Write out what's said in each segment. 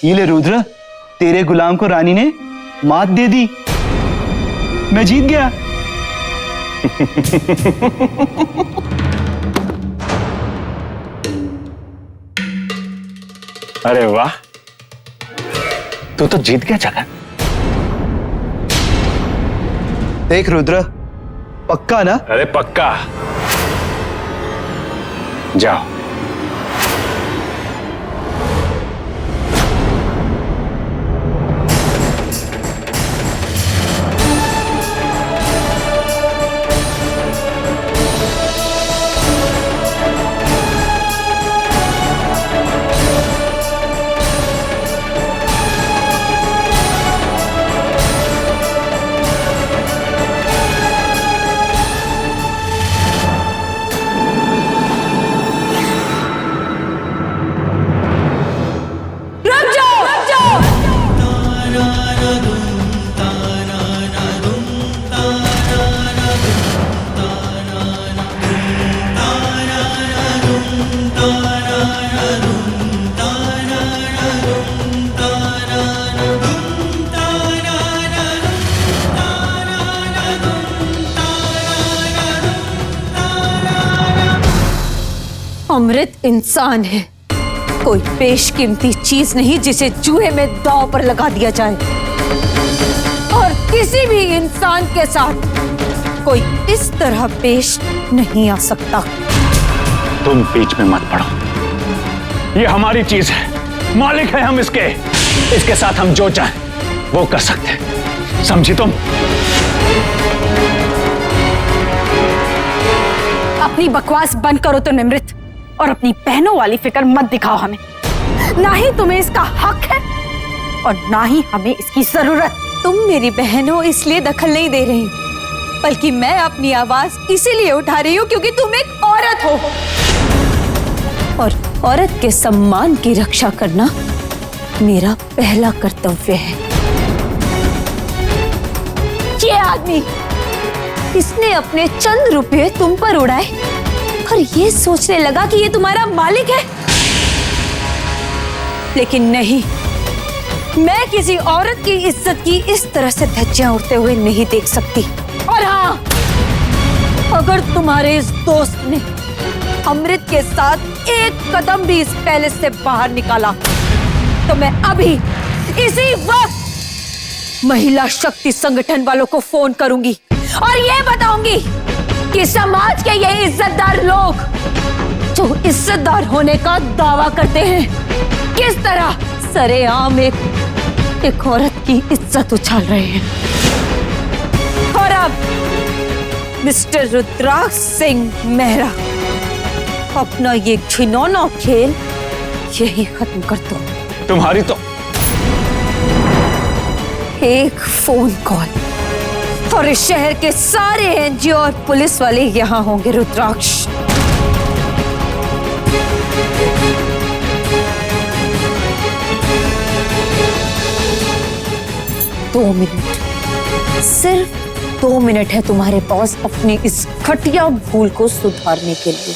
ये ले रुद्र, तेरे गुलाम को रानी ने मात दे दी। मैं जीत गया। अरे वाह, तू तो जीत गया जगन। देख रुद्र, पक्का ना? अरे पक्का। जाओ। अमृत इंसान है, कोई बेशकीमती चीज नहीं जिसे चूहे में दांव पर लगा दिया जाए। और किसी भी इंसान के साथ कोई इस तरह पेश नहीं आ सकता। तुम बीच में मत पड़ो, ये हमारी चीज है, मालिक है हम इसके। इसके साथ हम जो चाहें वो कर सकते हैं, समझी तुम? अपनी बकवास बंद करो तो निमृत, और अपनी बहनों वाली फिक्र मत दिखाओ हमें। ना ही तुम्हें इसका हक है और ना ही हमें इसकी जरूरत। तुम मेरी बहन हो इसलिए दखल नहीं दे रही, बल्कि मैं अपनी आवाज इसीलिए उठा रही हूँ क्योंकि तुम एक औरत हो, और औरत के सम्मान की रक्षा करना मेरा पहला कर्तव्य है। ये आदमी, इसने अपने चंद रुपए तुम पर उड़ाए और ये सोचने लगा कि ये तुम्हारा मालिक है। लेकिन नहीं, मैं किसी औरत की इज्जत की इस तरह से धज्जियां उड़ते हुए नहीं देख सकती। और हाँ, अगर तुम्हारे इस दोस्त ने अमृत के साथ एक कदम भी इस पैलेस से बाहर निकाला तो मैं अभी इसी वक्त महिला शक्ति संगठन वालों को फोन करूंगी और ये बताऊंगी कि समाज के ये इज्जतदार लोग जो इज्जतदार होने का दावा करते हैं, किस तरह सरेआम एक औरत की इज्जत उछाल रहे हैं। और अब मिस्टर रुद्राक्ष सिंह मेहरा, अपना ये घिनौना खेल यही खत्म कर दो। तुम्हारी तो एक फोन कॉल और इस शहर के सारे एनजीओ और पुलिस वाले यहाँ होंगे रुद्राक्ष। दो मिनट, सिर्फ 2 मिनट है तुम्हारे पास अपनी इस घटिया भूल को सुधारने के लिए।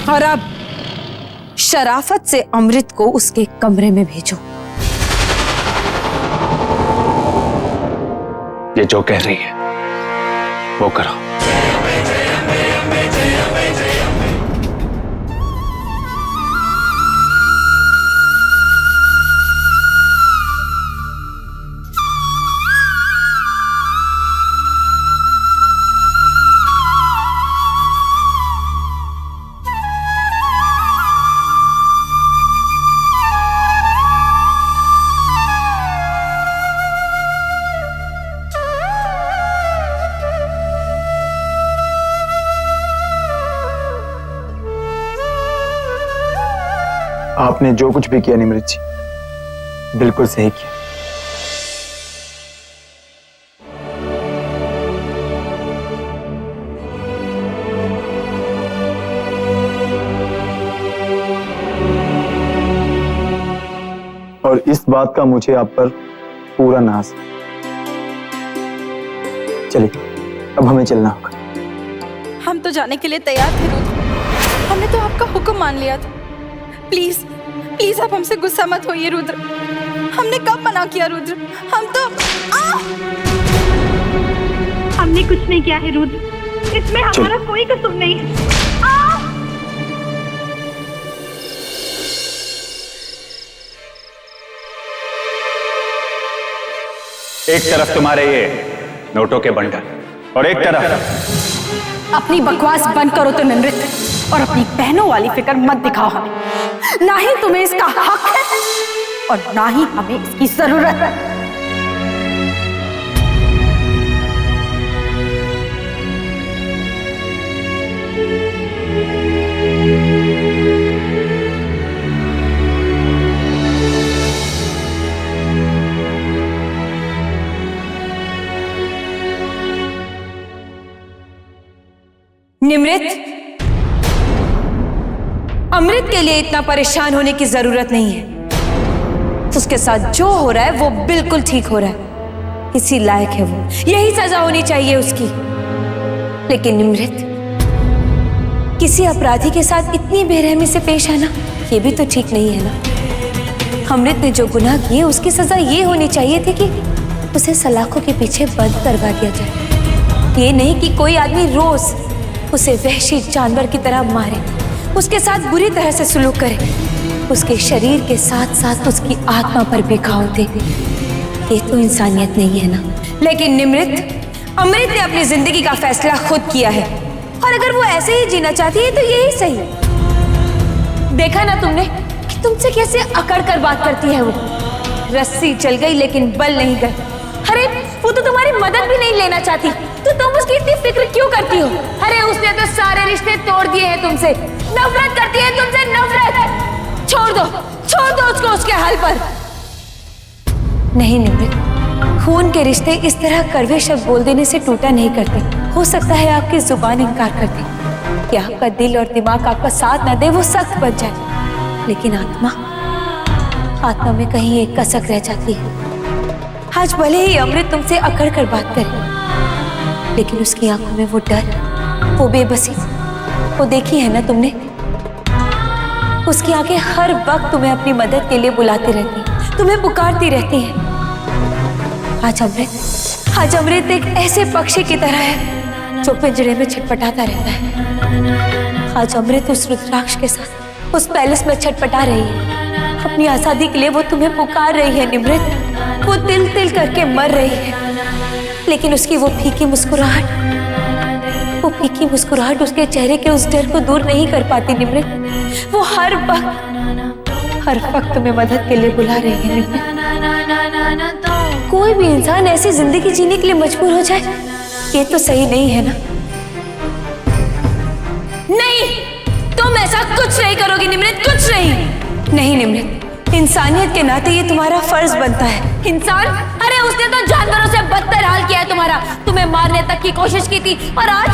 और अब शराफत से अमृत को उसके कमरे में भेजो। ये जो कह रही है वो करो। आपने जो कुछ भी किया निमृत जी, बिल्कुल सही किया। और इस बात का मुझे आप पर पूरा नाज है। चलिए अब हमें चलना होगा। हम तो जाने के लिए तैयार थे रुद्र, हमने तो आपका हुक्म मान लिया था। प्लीज प्लीज आप हमसे गुस्सा मत होइए रुद्र, हमने कब मना किया रुद्र, हम तो हमने कुछ नहीं किया है रुद्र, इसमें हमारा कोई कसूर नहीं है। एक तरफ तुम्हारे ये नोटों के बंडल और एक तरफ अपनी बकवास बंद करो तो निमृत, और अपनी बहनों वाली फिक्र मत दिखाओ हमें। ना ही तुम्हें इसका हक है और ना ही हमें इसकी जरूरत है। निमृत, अमृत के लिए इतना परेशान होने की जरूरत नहीं है। उसके साथ जो हो रहा है वो बिल्कुल ठीक हो रहा है, इसी लायक है वो, यही सजा होनी चाहिए उसकी। लेकिन निमृत, किसी अपराधी के साथ इतनी बेरहमी से पेश आना ये भी तो ठीक नहीं है ना। अमृत ने जो गुनाह किए उसकी सजा ये होनी चाहिए थी कि उसे सलाखों के पीछे बंद करवा दिया जाए, ये नहीं कि कोई आदमी रोज उसे वहशी जानवर की तरह मारे, उसके साथ बुरी तरह से सलूक करे, उसके शरीर के साथ साथ उसकी आत्मा पर भी घाव दे। ये तो इंसानियत नहीं है ना। लेकिन निमृत, अमृत ने अपनी जिंदगी का फैसला खुद किया है, और अगर वो ऐसे ही जीना चाहती है तो यही सही है। देखा ना तुमने कि तुमसे कैसे अकड़ कर बात करती है वो। रस्सी चल गई लेकिन बल नहीं गए। अरे वो तो तुम्हारी मदद भी नहीं लेना चाहती, तो तुम उसकी इतनी फिक्र क्यों करती हो? अरे उसने तो सारे रिश्ते तोड़ दिए हैं तुमसे, नफरत करती है तुमसे, नफरत। छोड़ दो उसको उसके हाल पर। नहीं निमृत, खून के रिश्ते इस तरह कड़वे शब्द बोल देने से टूटा नहीं करते। हो सकता है आपकी जुबान इनकार कर दे, कि आपका दिल और दिमाग आपका साथ न दे, वो सख्त बन जाए, लेकिन आत्मा में कहीं एक कसक रह जाती है। आज भले ही अमृत तुमसे अकड़ कर बात करे, लेकिन उसकी आंखों में वो डर, वो बेबसी, वो देखी है ना तुमने। उसकी आंखें हर वक्त तुम्हें अपनी मदद के लिए बुलाती रहती हैं, तुम्हें पुकारती रहती हैं। आज अमृत एक ऐसे पक्षी की तरह है जो पिंजरे में छटपटाता रहता है। आज अमृत उस रुद्राक्ष के साथ उस पैलेस में छटपटा रही है। अपनी आजादी के लिए वो तुम्हें पुकार रही है निमृत, वो तिल तिल करके मर रही है। लेकिन उसकी वो फीकी मुस्कुराहट उसके चेहरे के उस डर को दूर नहीं कर पाती निमृत। वो हर वक्त तुम्हें मदद के लिए बुला रही है निमृत। कोई भी इंसान ऐसी जिंदगी जीने के लिए मजबूर हो जाए, ये तो सही नहीं है ना। नहीं, तुम ऐसा कुछ नहीं करोगी निमृत, कुछ नहीं निमृत। इंसानियत के नाते ये तुम्हारा फर्ज बनता है। इंसान, अरे उसने तो जानवरों से बदतर हाल किया है तुम्हारा, तुम्हें मारने तक की कोशिश की थी, और आज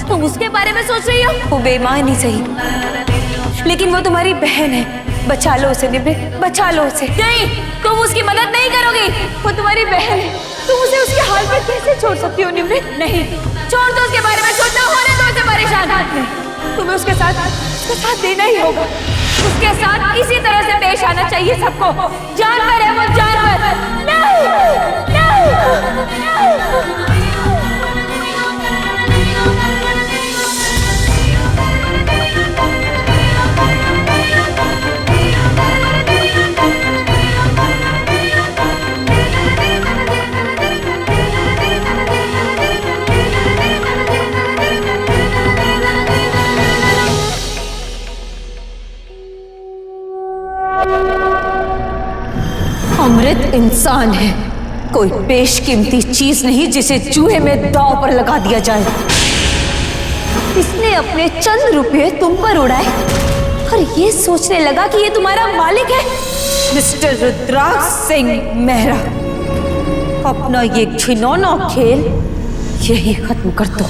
तुम उसके बारे में सोच रही हो। वो बेईमान ही सही, लेकिन वो तुम्हारी बहन है। बचा लो उसे निमृत, बचा लो उसे। नहीं, तुम उसकी मदद नहीं करोगी, वो तुम्हारी बहन है। तुम उसे उसके हाल पर कैसे छोड़ सकती हो निमृत? नहीं, छोड़ दो उसके बारे में सोचना, होने दो उसे परेशान। नहीं, तुम्हें उसके साथ देना ही होगा। उसके साथ इसी तरह से पेश आना चाहिए सबको। जानवर है वो, जानवर। नहीं, अमृत इंसान है, कोई बेशकीमती चीज नहीं जिसे चूहे में दांव पर लगा दिया जाए। इसने अपने चंद रुपये तुम पर उड़ाए और ये सोचने लगा कि ये तुम्हारा मालिक है। मिस्टर रुद्राक्ष सिंह मेहरा, अपना ये घिनौना खेल यही खत्म कर दो।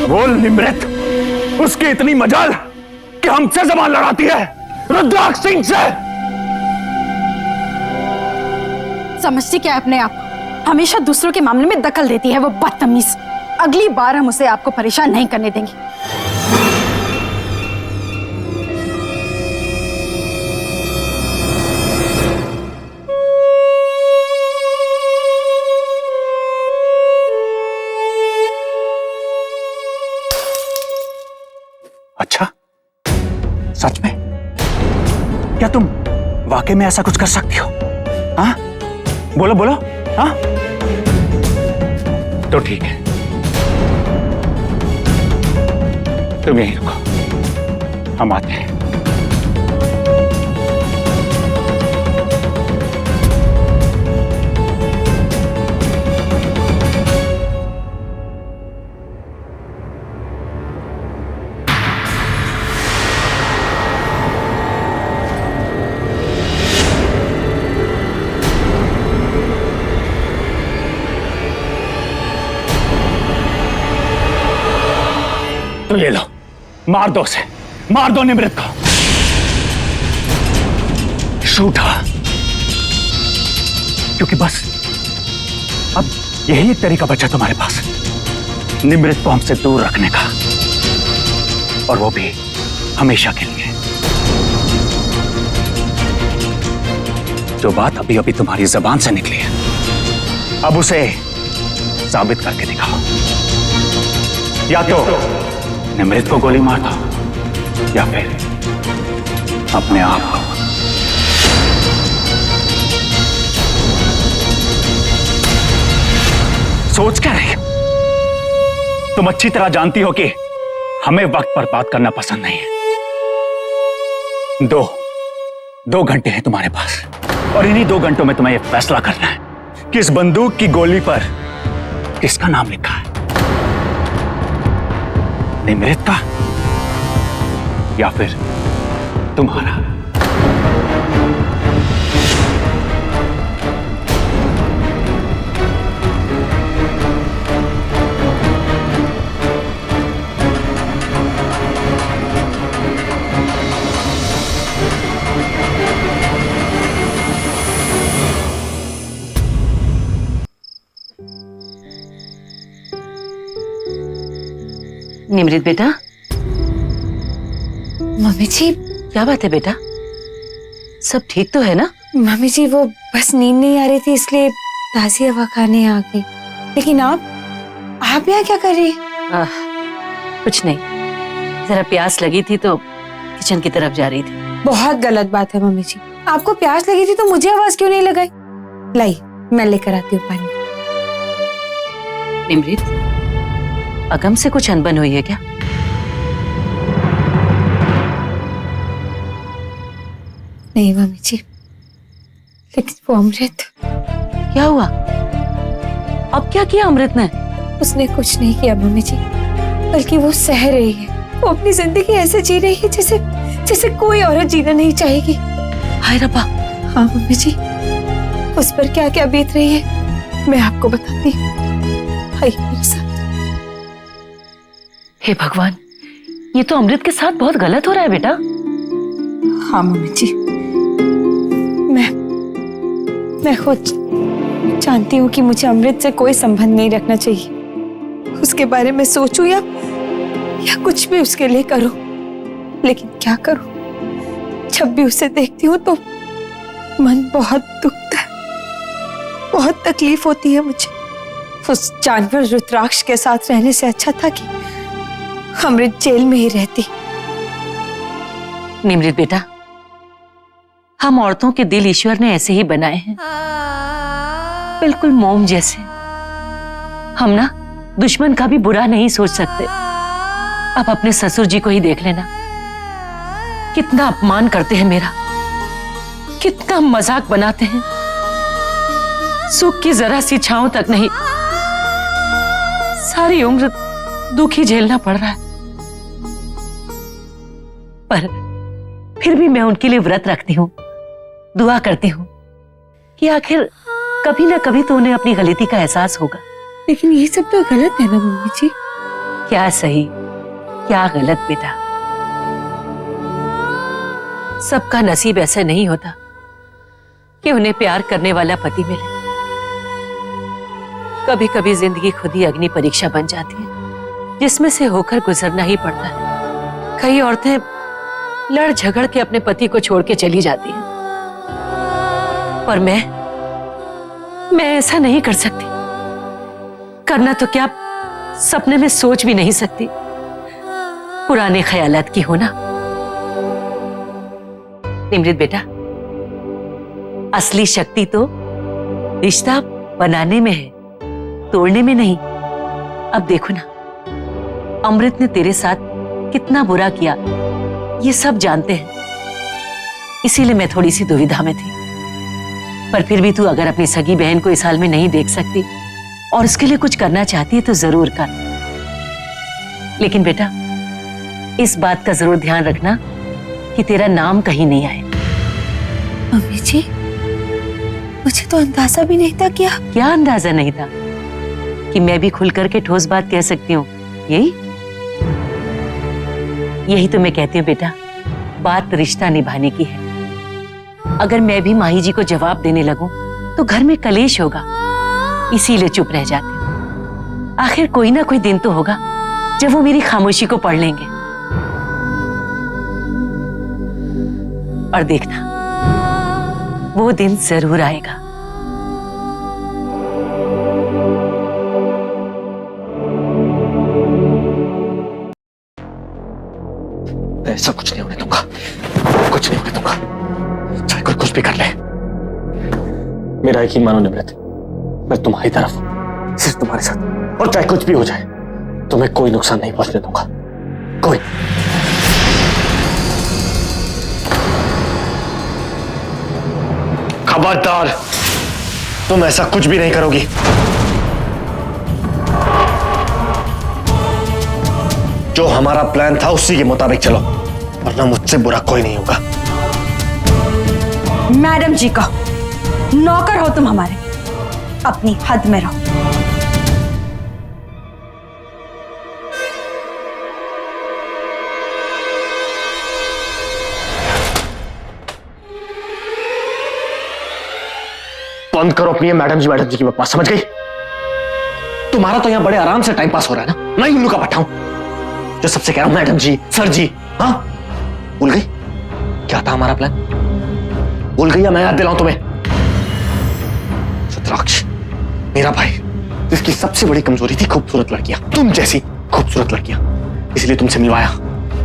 बोल निमृत, उसकी इतनी मजाल कि हमसे जबान लड़ाती है, रुद्राक्ष सिंह से। समझती क्या है अपने आप? हमेशा दूसरों के मामले में दखल देती है वो बदतमीज। अगली बार हम उसे आपको परेशान नहीं करने देंगे। अच्छा, सच में? क्या तुम वाकई में ऐसा कुछ कर सकती हो? हाँ, बोलो बोलो। हाँ, तो ठीक है, तुम यहीं रुको, हम आते हैं। तो ये लो, मार दो उसे, मार दो निमृत को। Shoot her। क्योंकि बस अब यही एक तरीका बचा तुम्हारे पास निमृत को हमसे दूर रखने का, और वो भी हमेशा के लिए। जो बात अभी अभी तुम्हारी जबान से निकली है, अब उसे साबित करके दिखाओ। या तो निमृत को गोली मार दो, या फिर अपने आप को। सोच क्या रही हो? तुम अच्छी तरह जानती हो कि हमें वक्त पर बात करना पसंद नहीं है। दो घंटे हैं तुम्हारे पास, और इन्हीं 2 घंटों में तुम्हें यह फैसला करना है कि इस बंदूक की गोली पर किसका नाम लिखा है, निमृत का या फिर तुम्हारा। निमृत बेटा, मम्मी जी। क्या बात है बेटा, सब ठीक तो है ना? मम्मी जी वो बस नींद नहीं आ रही थी इसलिए ताज़ी हवा खाने आ गई। लेकिन आप यहाँ क्या कर रही हैं? कुछ नहीं, जरा प्यास लगी थी तो किचन की तरफ जा रही थी। बहुत गलत बात है मम्मी जी, आपको प्यास लगी थी तो मुझे आवाज क्यों नहीं लगाई? लाई, मैं लेकर आती हूँ पानी। निमृत, अगम से कुछ अनबन हुई है क्या? नहीं मम्मी जी, लेकिन वो अमृत। क्या हुआ? अब क्या किया अमृत ने? उसने कुछ नहीं किया मम्मी जी, बल्कि वो सह रही है। वो अपनी जिंदगी ऐसे जी रही है जैसे कोई औरत जीना नहीं चाहेगी। हाय रब्बा। हाँ मम्मी जी, उस पर क्या क्या बीत रही है मैं आपको बताती हूँ। आइए मेरे साथ। हे भगवान, ये तो अमृत के साथ बहुत गलत हो रहा है बेटा। हाँ मम्मी जी, मैं खुद जानती हूँ कि मुझे अमृत से कोई संबंध नहीं रखना चाहिए। उसके बारे में सोचूं या कुछ भी उसके लिए करूं, लेकिन क्या करूं? जब भी उसे देखती हूँ तो मन बहुत दुखता है, बहुत तकलीफ होती है मुझे। उस जानवर रुद्राक्ष के साथ रहने से अच्छा था कि अमृत जेल में ही रहती। निमृत बेटा, हम औरतों के दिल ईश्वर ने ऐसे ही बनाए हैं, बिल्कुल मोम जैसे। हम ना दुश्मन का भी बुरा नहीं सोच सकते। अब अपने ससुर जी को ही देख लेना, कितना अपमान करते हैं मेरा, कितना मजाक बनाते हैं। सुख की जरा सी छांव तक नहीं, सारी उम्र दुख ही झेलना पड़ रहा है। पर फिर भी मैं उनके लिए व्रत रखती हूँ, दुआ करती हूँ कि आखिर कभी ना कभी तो उन्हें अपनी गलती का एहसास होगा। लेकिन ये सब तो गलत है ना मम्मी जी? क्या सही, क्या गलत बेटा। सबका नसीब ऐसा नहीं होता कि उन्हें प्यार करने वाला पति मिले। कभी कभी जिंदगी खुद ही अग्नि परीक्षा बन जाती है, जिसमें से होकर गुजरना ही पड़ता है। कई औरतें लड़ झगड़ के अपने पति को छोड़ के चली जाती हैं, पर मैं ऐसा नहीं कर सकती। करना तो क्या, सपने में सोच भी नहीं सकती। पुराने ख्यालात की होना। निमृत बेटा, असली शक्ति तो रिश्ता बनाने में है, तोड़ने में नहीं। अब देखो ना, अमृत ने तेरे साथ कितना बुरा किया, ये सब जानते हैं। इसीलिए मैं थोड़ी सी दुविधा में थी। पर फिर भी तू अगर अपनी सगी बहन को इस हाल में नहीं देख सकती और उसके लिए कुछ करना चाहती है तो जरूर कर। लेकिन बेटा, इस बात का जरूर ध्यान रखना कि तेरा नाम कहीं नहीं आए। मम्मी जी, मुझे तो अंदाजा भी नहीं था। क्या अंदाजा नहीं था कि मैं भी खुल करके ठोस बात कह सकती हूँ? यही तो मैं कहती हूँ बेटा, बात रिश्ता निभाने की है। अगर मैं भी माही जी को जवाब देने लगूं तो घर में कलेश होगा, इसीलिए चुप रह जाती हूँ। आखिर कोई ना कोई दिन तो होगा जब वो मेरी खामोशी को पढ़ लेंगे। और देखना, वो दिन जरूर आएगा। ऐसा कुछ नहीं होने दूंगा, कुछ नहीं होने दूंगा, चाहे कोई कुछ भी कर ले। मेरा यकीन मानो निमृत, मैं तुम्हारी तरफ हूं, सिर्फ तुम्हारे साथ। और चाहे कुछ भी हो जाए, तुम्हें कोई नुकसान नहीं पहुंचने दूंगा, कोई। खबरदार, तुम ऐसा कुछ भी नहीं करोगी। जो हमारा प्लान था उसी के मुताबिक चलो, वरना मुझसे बुरा कोई नहीं होगा। मैडम जी का नौकर हो तुम हमारे, अपनी हद में रहो। बंद करो अपनी मैडम जी की बकवास, समझ गई? तुम्हारा तो यहां बड़े आराम से टाइम पास हो रहा है ना, मैं उल्लू का पट्टा हूं जो सबसे कह रहा हूं मैडम जी, सर जी। हाँ, भूल गई क्या था हमारा प्लान? भूल गई या मैं याद दिलाऊं तुम्हें? रुद्राक्ष मेरा भाई, जिसकी सबसे बड़ी कमजोरी थी खूबसूरत लड़कियां, तुम जैसी खूबसूरत लड़कियां, इसलिए तुमसे मिलवाया।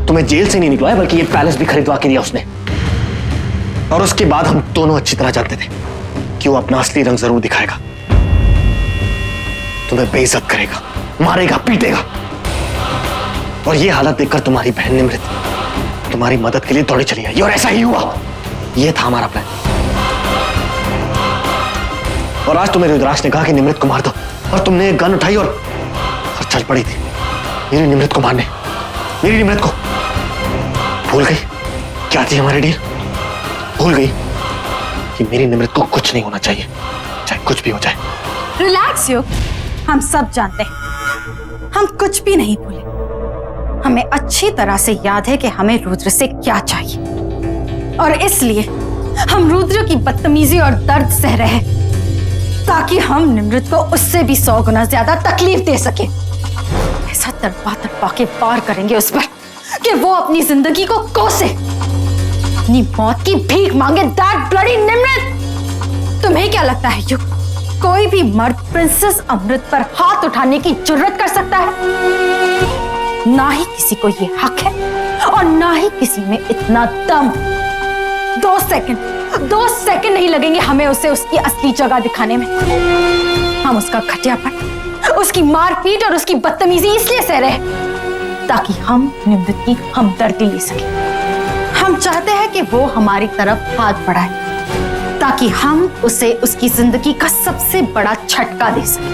तुम्हें जेल से नहीं निकलवाया, बल्कि ये पैलेस भी खरीदवा के दिया उसने। और उसके बाद हम दोनों अच्छी तरह जानते थे कि वो अपना असली रंग जरूर दिखाएगा, तुम्हें बेइज्जत करेगा, मारेगा, पीटेगा। और ये हालत देखकर तुम्हारी बहन निमृत तुम्हारी मदद के लिए दौड़ी चली आई, और ऐसा ही हुआ। ये था हमारा प्लान। और आज तुम्हें रुद्राक्ष ने कहा कि निमृत को मार दो, और तुमने एक गन उठाई और चल पड़ी थी मेरी निमृत को मारने, मेरी निमृत को। भूल गई क्या थी हमारी डील? भूल गई कि मेरी निमृत को कुछ नहीं होना चाहिए, चाहे कुछ भी हो जाए। रिलैक्स युग, हम सब जानते हैं हम कुछ भी नहीं भूले। हमें अच्छी तरह से याद है कि हमें रुद्र से क्या चाहिए, और इसलिए हम रुद्र की बदतमीजी और दर्द सह रहे हैं, ताकि हम निमृत को उससे भी 100 गुना ज्यादा तकलीफ दे सके। ऐसा तड़पा के पार करेंगे उस पर कि वो अपनी जिंदगी को कोसे, अपनी मौत की भीख मांगे। That bloody Nimrit! तुम्हें क्या लगता है युग, कोई भी मर्द प्रिंसेस अमृत पर हाथ उठाने की जुर्रत कर सकता है? ना ही किसी को ये हक है, और ना ही किसी में इतना दम। 2 सेकंड नहीं लगेंगे हमें उसे उसकी असली जगह दिखाने में। हम उसका घटियापन, उसकी मारपीट और उसकी बदतमीजी इसलिए सह रहे हैं ताकि हम निमृत की हमदर्दी ले सके। हम चाहते हैं कि वो हमारी तरफ हाथ बढ़ाए, ताकि हम उसे उसकी जिंदगी का सबसे बड़ा झटका दे सकें।